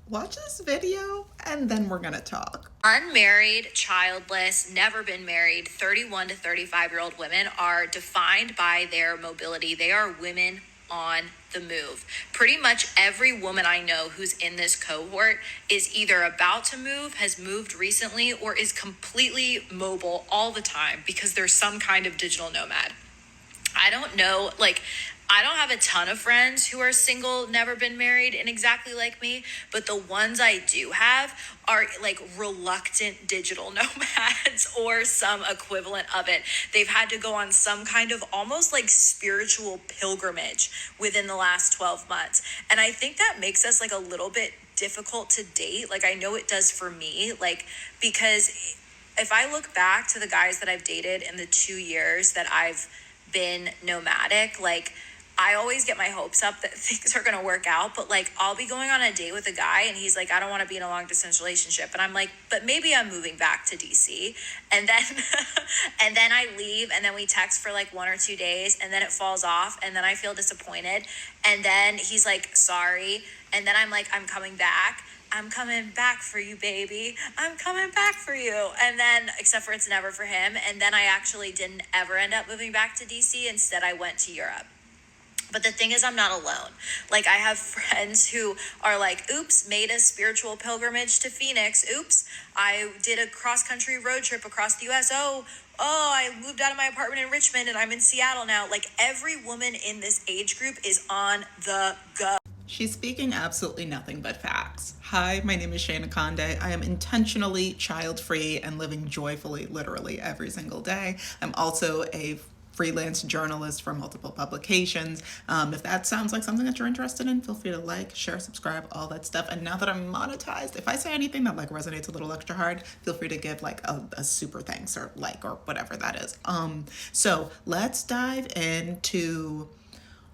watch this video and then we're gonna talk. Unmarried, childless, never been married, 31 to 35-year-old women are defined by their mobility. They are women on the move. Pretty much every woman I know who's in this cohort is either about to move, has moved recently, or is completely mobile all the time because they're some kind of digital nomad. I don't know, I don't have a ton of friends who are single, never been married, and exactly like me, but the ones I do have are like reluctant digital nomads or some equivalent of it. They've had to go on some kind of almost like spiritual pilgrimage within the last 12 months. And I think that makes us like a little bit difficult to date. Like, I know it does for me, because if I look back to the guys that I've dated in the 2 years that I've been nomadic, I always get my hopes up that things are going to work out, but I'll be going on a date with a guy and he's like, I don't want to be in a long distance relationship. And I'm like, but maybe I'm moving back to DC. And then, and then I leave and then we text for like 1 or 2 days and then it falls off and then I feel disappointed. And then he's like, sorry. And then I'm like, I'm coming back. I'm coming back for you, baby. I'm coming back for you. And then, except for it's never for him. And then I actually didn't ever end up moving back to DC. Instead, I went to Europe. But the thing is, I'm not alone. I have friends who are like, oops, made a spiritual pilgrimage to Phoenix. Oops, I did a cross-country road trip across the U.S. Oh, I moved out of my apartment in Richmond and I'm in Seattle now. Every woman in this age group is on the go. She's speaking absolutely nothing but facts. Hi, my name is Shayna Conde. I am intentionally child-free and living joyfully literally every single day. I'm also a freelance journalist for multiple publications. If that sounds like something that you're interested in, feel free to like, share, subscribe, all that stuff. And now that I'm monetized, if I say anything that resonates a little extra hard, feel free to give a super thanks or or whatever that is. So let's dive into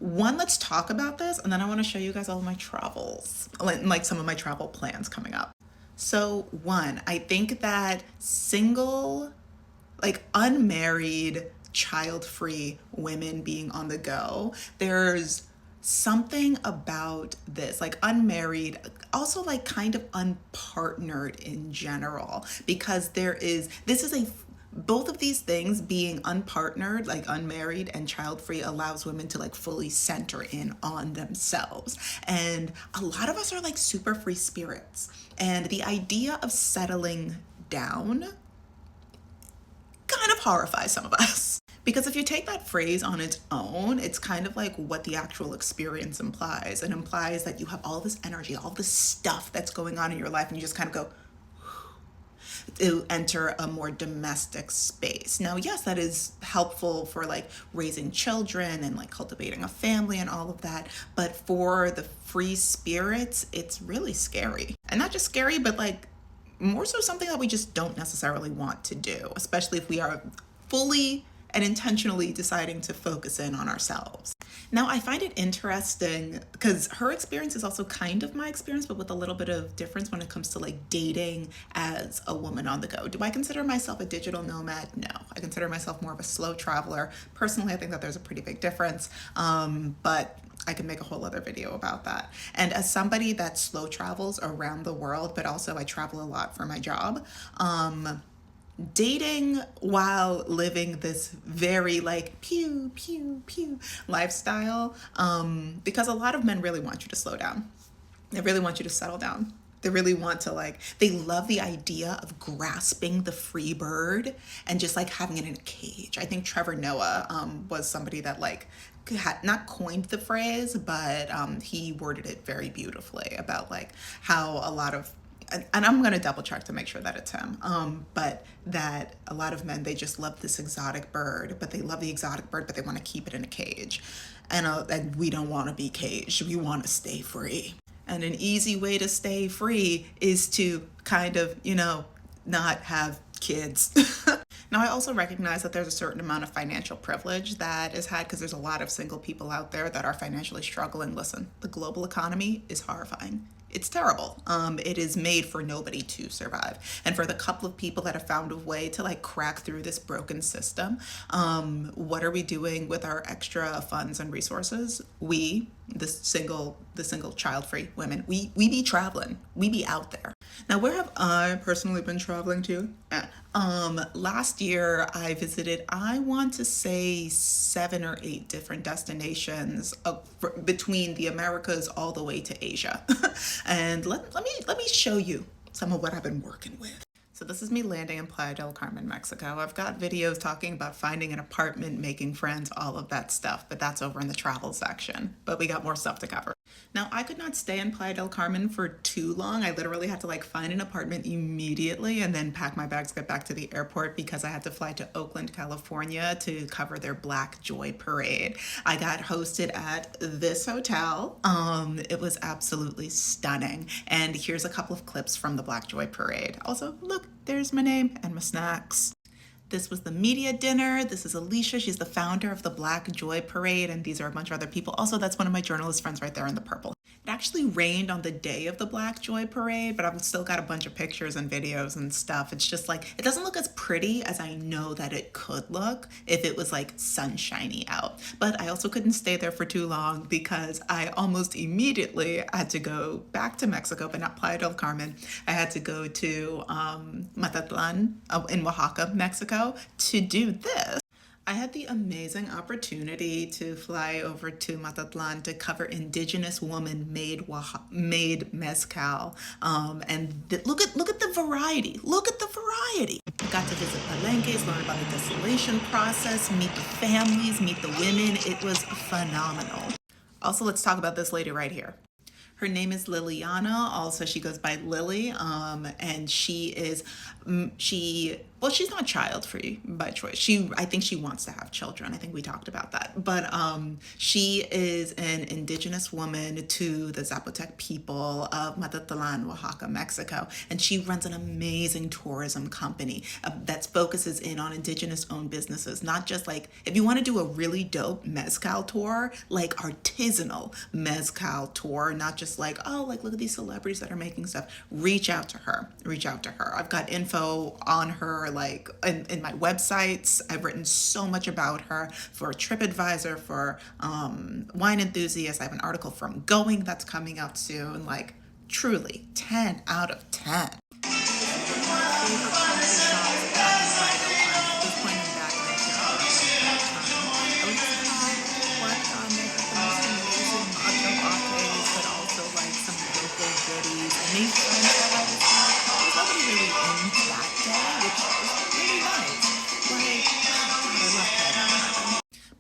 one. Let's talk about this, and then I want to show you guys all of my travels, like some of my travel plans coming up. So one, I think that single, unmarried, child-free women being on the go, there's something about this, unmarried, also kind of unpartnered in general, because both of these things, being unpartnered, unmarried and child-free, allows women to fully center in on themselves. And a lot of us are super free spirits, and the idea of settling down kind of horrifies some of us. Because if you take that phrase on its own, it's kind of like what the actual experience implies. It implies that you have all this energy, all this stuff that's going on in your life, and you just kind of go to enter a more domestic space. Now, yes, that is helpful for raising children and cultivating a family and all of that. But for the free spirits, it's really scary. And not just scary, but more so something that we just don't necessarily want to do, especially if we are fully and intentionally deciding to focus in on ourselves. Now, I find it interesting because her experience is also kind of my experience, but with a little bit of difference when it comes to dating as a woman on the go. Do I consider myself a digital nomad? No. I consider myself more of a slow traveler. Personally, I think that there's a pretty big difference, but I can make a whole other video about that. And as somebody that slow travels around the world, but also I travel a lot for my job, dating while living this very pew pew pew lifestyle, because a lot of men really want you to slow down. They really want you to settle down. They really want to they love the idea of grasping the free bird and just having it in a cage. I think Trevor Noah was somebody that had not coined the phrase, but he worded it very beautifully about how a lot of, and I'm going to double check to make sure that it's him, but that a lot of men, they just love this exotic bird, but they love the exotic bird, but they want to keep it in a cage. And we don't want to be caged. We want to stay free. And an easy way to stay free is to kind of, not have kids. Now, I also recognize that there's a certain amount of financial privilege that is had because there's a lot of single people out there that are financially struggling. Listen, the global economy is horrifying. It's terrible. It is made for nobody to survive. And for the couple of people that have found a way to like crack through this broken system, what are we doing with our extra funds and resources? We, the single child-free women, we be traveling. We be out there. Now, where have I personally been traveling to? Last year I visited, I want to say 7 or 8 different destinations between the Americas all the way to Asia. And let me show you some of what I've been working with. So this is me landing in Playa del Carmen, Mexico. I've got videos talking about finding an apartment, making friends, all of that stuff, but that's over in the travel section. But we got more stuff to cover. Now, I could not stay in Playa del Carmen for too long. I literally had to like find an apartment immediately and then pack my bags, get back to the airport because I had to fly to Oakland, California to cover their Black Joy Parade. I got hosted at this hotel. It was absolutely stunning. And here's a couple of clips from the Black Joy Parade. Also, look, there's my name and my snacks. This was the media dinner. This is Alicia. She's the founder of the Black Joy Parade, and these are a bunch of other people. Also, that's one of my journalist friends right there in the purple. It actually rained on the day of the Black Joy Parade, but I've still got a bunch of pictures and videos and stuff. It's just like, it doesn't look as pretty as I know that it could look if it was like sunshiny out. But I also couldn't stay there for too long because I almost immediately had to go back to Mexico, but not Playa del Carmen. I had to go to Mazatlan in Oaxaca, Mexico to do this. I had the amazing opportunity to fly over to Mazatlan to cover indigenous woman made mezcal, and look at the variety. Look at the variety. I got to visit palenques, learn about the distillation process, meet the families, meet the women. It was phenomenal. Also, let's talk about this lady right here. Her name is Liliana. Also, she goes by Lily, and she's not child free by choice. I think she wants to have children. I think we talked about that. But she is an indigenous woman to the Zapotec people of Mazatlan, Oaxaca, Mexico, and she runs an amazing tourism company that focuses in on indigenous owned businesses. Not just like, if you want to do a really dope mezcal tour, like artisanal mezcal tour, not just like, oh, like look at these celebrities that are making stuff. Reach out to her. I've got info on her like in my websites. I've written so much about her for TripAdvisor, for Wine Enthusiast. I have an article from Going that's coming out soon. Like, truly 10 out of 10.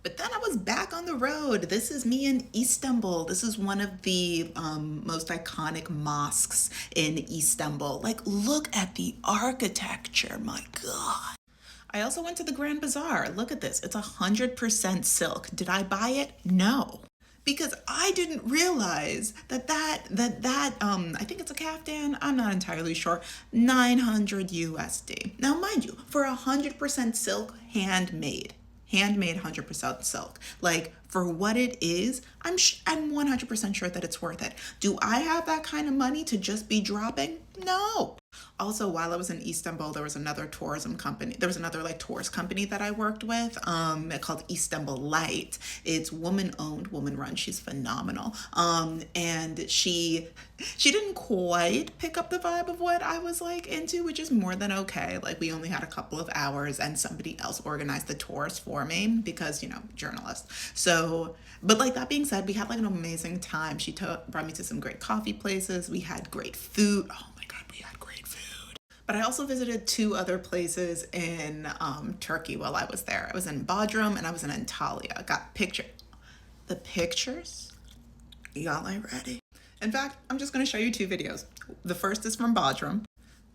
But then I was back on the road. This is me in Istanbul. This is one of the most iconic mosques in Istanbul. Like, look at the architecture, my God. I also went to the Grand Bazaar. Look at this. It's 100% silk. Did I buy it? No. Because I didn't realize that I think it's a caftan, I'm not entirely sure, 900 USD. Now, mind you, for 100% silk, handmade 100% silk. Like, for what it is, I'm 100% sure that it's worth it. Do I have that kind of money to just be dropping? No. Also, while I was in Istanbul, there was another tourism company. There was another like tourist company that I worked with, called Istanbul Light. It's woman owned, woman run. She's phenomenal. And she didn't quite pick up the vibe of what I was like into, which is more than okay. Like, we only had a couple of hours, and somebody else organized the tours for me because, journalist. So, but like that being said, we had like an amazing time. She brought me to some great coffee places. We had great food. Oh my God, we had great food. But I also visited 2 other places in Turkey while I was there. I was in Bodrum and I was in Antalya. I got the pictures. Y'all ain't ready. In fact, I'm just going to show you 2 videos. The first is from Bodrum.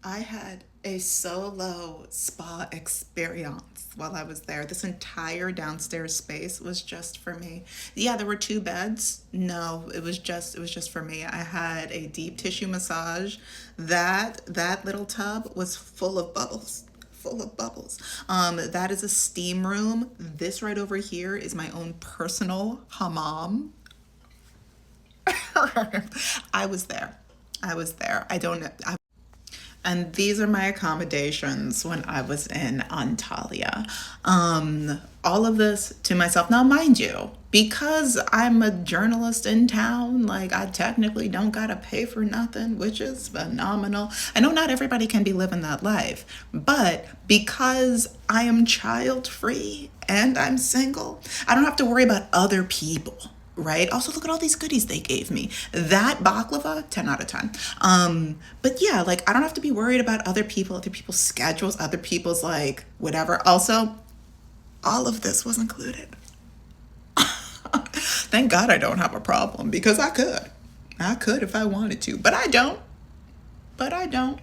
I had a solo spa experience while I was there. This entire downstairs space was just for me. Yeah, there were 2 beds. No, it was just for me. I had a deep tissue massage. That little tub was full of bubbles. That is a steam room. This right over here is my own personal hammam. I was there. I was there. I don't know. And these are my accommodations when I was in Antalya. All of this to myself. Now, mind you, because I'm a journalist in town, like I technically don't gotta pay for nothing, which is phenomenal. I know not everybody can be living that life, but because I am child free and I'm single, I don't have to worry about other people, right? Also, look at all these goodies they gave me. That baklava, 10 out of 10. But yeah, like I don't have to be worried about other people, other people's schedules, other people's like whatever. Also, all of this was included. Thank God I don't have a problem because I could. I could if I wanted to, but I don't. But I don't.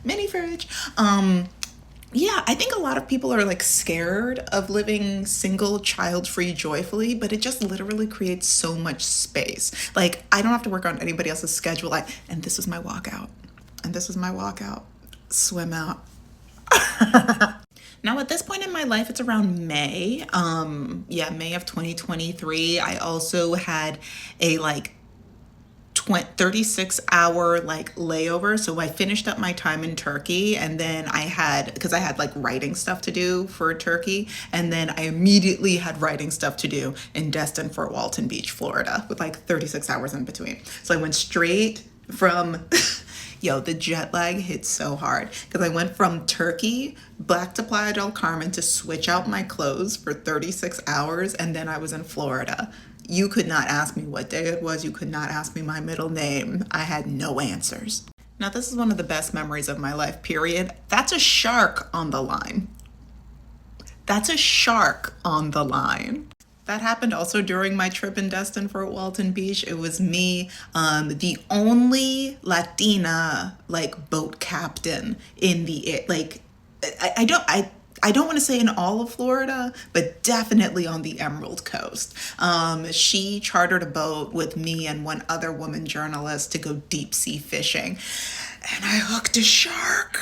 Mini fridge. Yeah, I think a lot of people are like scared of living single, child free joyfully, but it just literally creates so much space. Like, I don't have to work on anybody else's schedule. And this was my walkout. And this was my walkout. Swim out. Now, at this point in my life, it's around May. May of 2023. I also had a 36-hour layover. So I finished up my time in Turkey, and then because I had writing stuff to do for Turkey, and then I immediately had writing stuff to do in Destin, Fort Walton Beach, Florida, with 36 hours in between. So I went straight from the jet lag hit so hard because I went from Turkey back to Playa del Carmen to switch out my clothes for 36 hours, and then I was in Florida. You could not ask me what day it was. You could not ask me my middle name. I had no answers. Now, this is one of the best memories of my life, period. That's a shark on the line. That's a shark on the line. That happened also during my trip in Destin, Fort Walton Beach. It was me, the only Latina boat captain in the I don't want to say in all of Florida, but definitely on the Emerald Coast. She chartered a boat with me and one other woman journalist to go deep sea fishing, and I hooked a shark.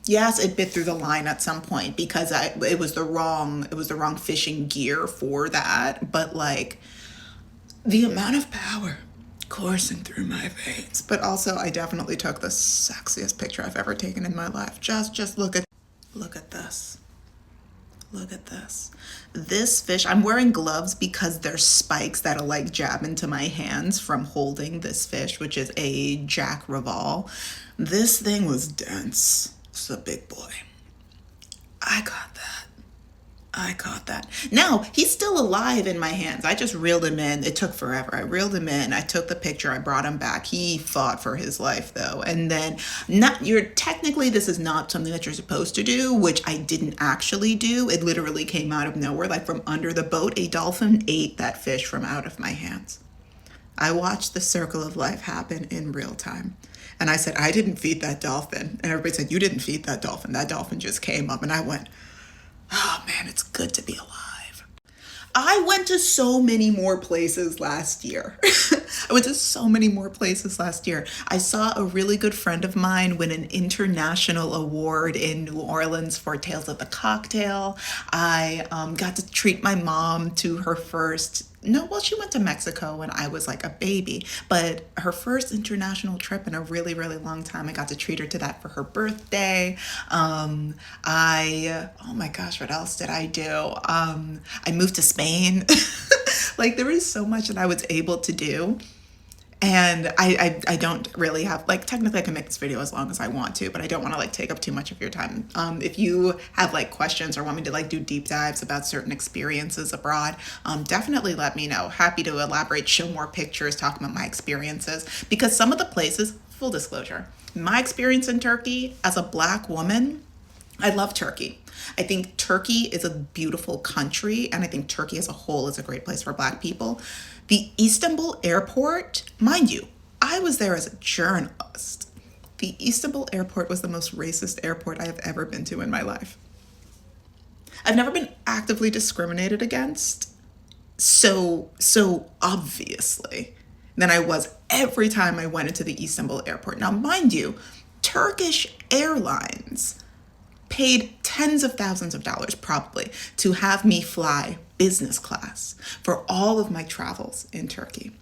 Yes, it bit through the line at some point because it was the wrong fishing gear for that. But the amount of power coursing through my veins. But also, I definitely took the sexiest picture I've ever taken in my life. Just look at this. Look at this. This fish, I'm wearing gloves because there's spikes that'll jab into my hands from holding this fish, which is a Jack Raval. This thing was dense. It's a big boy. I caught that. Now, he's still alive in my hands. I just reeled him in. It took forever. I reeled him in. I took the picture. I brought him back. He fought for his life, though. And then, technically, this is not something that you're supposed to do, which I didn't actually do. It literally came out of nowhere, from under the boat. A dolphin ate that fish from out of my hands. I watched the circle of life happen in real time. And I said, I didn't feed that dolphin. And everybody said, you didn't feed that dolphin. That dolphin just came up. And I went, oh man, it's good to be alive. I went to so many more places last year. I saw a really good friend of mine win an international award in New Orleans for Tales of the Cocktail. I got to treat my mom to her first. She went to Mexico when I was a baby, but her first international trip in a really, really long time. I got to treat her to that for her birthday. Oh my gosh, what else did I do? I moved to Spain. There was so much that I was able to do. And I don't really have, technically I can make this video as long as I want to, but I don't want to take up too much of your time. If you have questions or want me to do deep dives about certain experiences abroad, definitely let me know. Happy to elaborate, show more pictures, talk about my experiences, because some of the places, full disclosure, my experience in Turkey as a Black woman, I love Turkey. I think Turkey is a beautiful country, and I think Turkey as a whole is a great place for Black people. The Istanbul airport, mind you, I was there as a journalist. The Istanbul airport was the most racist airport I have ever been to in my life. I've never been actively discriminated against so obviously than I was every time I went into the Istanbul airport. Now, mind you, Turkish Airlines paid tens of thousands of dollars probably to have me fly business class for all of my travels in Turkey.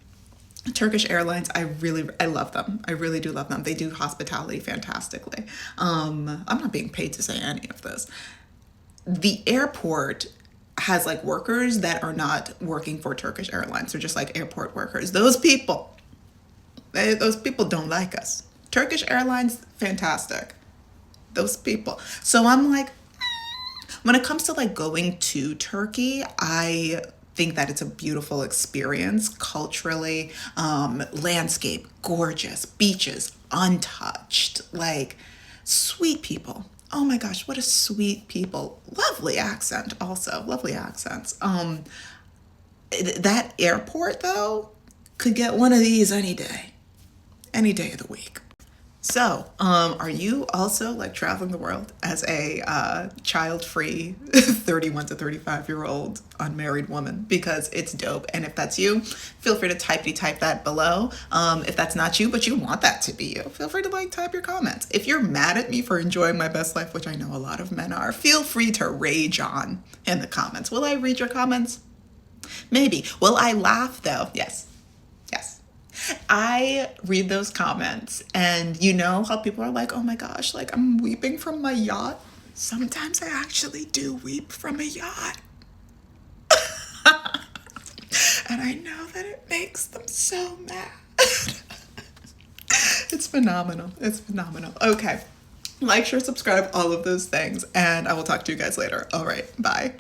Turkish Airlines, I love them. I really do love them. They do hospitality fantastically. I'm not being paid to say any of this. The airport has like workers that are not working for Turkish Airlines. They're just like airport workers. Those people don't like us. Turkish Airlines, fantastic. Those people. So I'm like, when it comes to like going to Turkey, I think that it's a beautiful experience culturally. Landscape, gorgeous, beaches, untouched, like sweet people. Oh my gosh, what a sweet people. Lovely accent, also. Lovely accents. That airport, though, could get one of these any day of the week. So, are you also like traveling the world as a child-free 31 to 35-year-old unmarried woman? Because it's dope. And if that's you, feel free to type that below. If that's not you, but you want that to be you, feel free to like type your comments. If you're mad at me for enjoying my best life, which I know a lot of men are, feel free to rage on in the comments. Will I read your comments? Maybe. Will I laugh though? Yes. Yes. I read those comments, and you know how people are like, oh my gosh, like I'm weeping from my yacht. Sometimes I actually do weep from a yacht. And I know that it makes them so mad. It's phenomenal. It's phenomenal. Okay. Like, share, subscribe, all of those things. And I will talk to you guys later. All right. Bye.